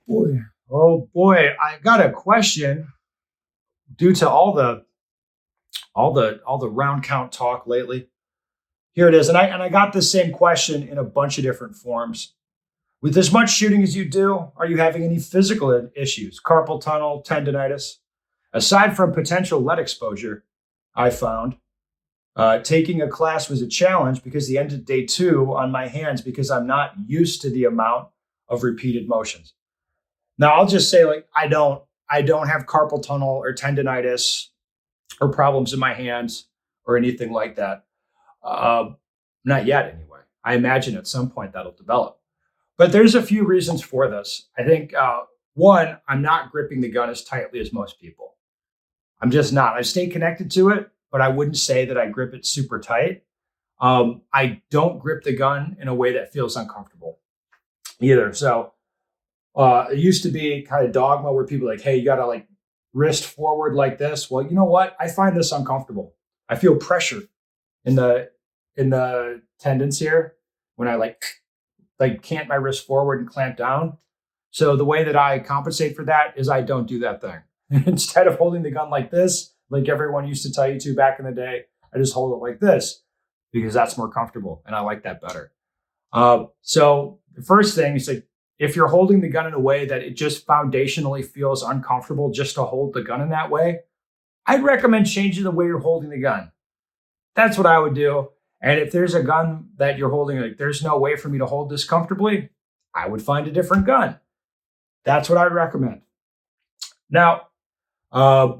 Boy, oh boy, I got a question due to all the round count talk lately. Here it is, and I got the same question in a bunch of different forms. With as much shooting as you do, are you having any physical issues, carpal tunnel, tendonitis? Aside from potential lead exposure, I found taking a class was a challenge because the end of day two on my hands because I'm not used to the amount of repeated motions. Now I'll just say like I don't have carpal tunnel or tendonitis or problems in my hands or anything like that. Uh, Not yet, anyway. I imagine at some point that'll develop. But there's a few reasons for this. I think one, I'm not gripping the gun as tightly as most people. I'm just not. I stay connected to it, but I wouldn't say that I grip it super tight. I don't grip the gun in a way that feels uncomfortable either. So it used to be kind of dogma where people are like, hey, you got to like wrist forward like this. Well, you know what? I find this uncomfortable. I feel pressure in the tendons here when I like cant my wrist forward and clamp down. So the way that I compensate for that is I don't do that thing. Instead of holding the gun like this, like everyone used to tell you to back in the day, I just hold it like this because that's more comfortable and I like that better. So the first thing is like if you're holding the gun in a way that it just foundationally feels uncomfortable just to hold the gun in that way, I'd recommend changing the way you're holding the gun. That's what I would do. And if there's a gun that you're holding, like there's no way for me to hold this comfortably, I would find a different gun. That's what I would recommend. Now, uh,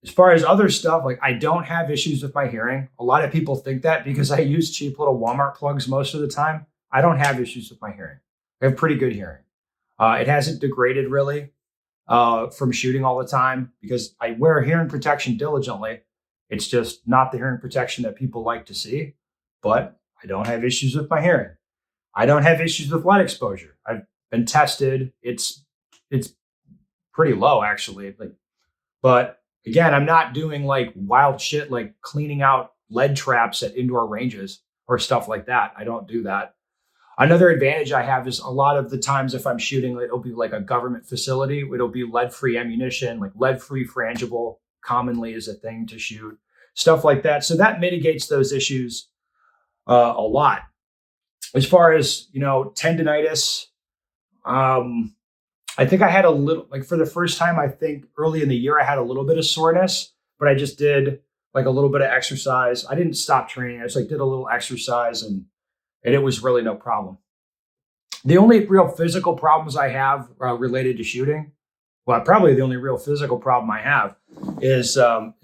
as far as other stuff, like I don't have issues with my hearing. A lot of people think that because I use cheap little Walmart plugs most of the time. I don't have issues with my hearing. I have pretty good hearing. It hasn't degraded really from shooting all the time because I wear hearing protection diligently. It's just not the hearing protection that people like to see, but I don't have issues with my hearing. I don't have issues with light exposure. I've been tested. It's pretty low actually. Like, but again, I'm not doing like wild shit like cleaning out lead traps at indoor ranges or stuff like that. I don't do that. Another advantage I have is a lot of the times if I'm shooting, it'll be like a government facility. It'll be lead-free ammunition, like lead-free frangible commonly is a thing to shoot, stuff like that. So that mitigates those issues a lot. As far as, tendonitis, I think I had a little, like for the first time, I think early in the year, I had a little bit of soreness, but I just did like a little bit of exercise. I didn't stop training. I just like did a little exercise and it was really no problem. The only real physical problems I have related to shooting, well, probably the only real physical problem I have is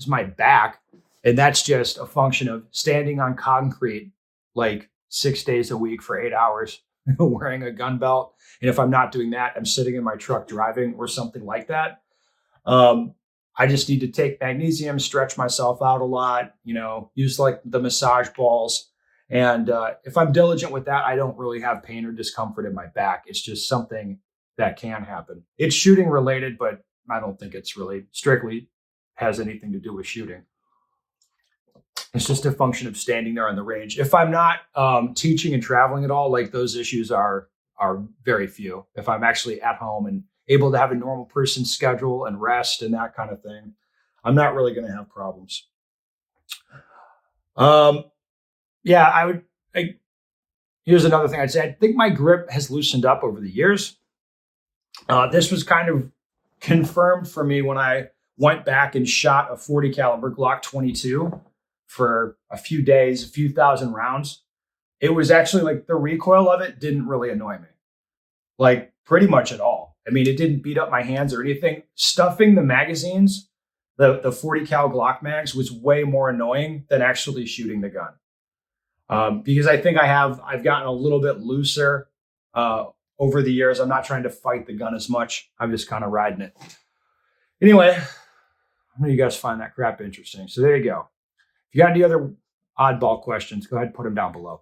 my back, and that's just a function of standing on concrete like 6 days a week for 8 hours, wearing a gun belt. And if I'm not doing that, I'm sitting in my truck driving or something like that. Um, I just need to take magnesium, stretch myself out a lot, use like the massage balls. And if I'm diligent with that, I don't really have pain or discomfort in my back. It's just something that can happen. It's shooting related, but I don't think it's really strictly has anything to do with shooting. It's just a function of standing there on the range. If I'm not teaching and traveling at all, like those issues are very few. If I'm actually at home and able to have a normal person's schedule and rest and that kind of thing, I'm not really going to have problems. Um, yeah, here's another thing I'd say. I think my grip has loosened up over the years. This was kind of confirmed for me when I went back and shot a 40 caliber Glock 22 for a few days, a few thousand rounds. It was actually like the recoil of it didn't really annoy me, like pretty much at all. I mean, it didn't beat up my hands or anything. Stuffing the magazines, the 40 cal Glock mags was way more annoying than actually shooting the gun. Because I think I've gotten a little bit looser over the years. I'm not trying to fight the gun as much. I'm just kind of riding it. Anyway, I know you guys find that crap interesting. So there you go. If you got any other oddball questions, go ahead and put them down below.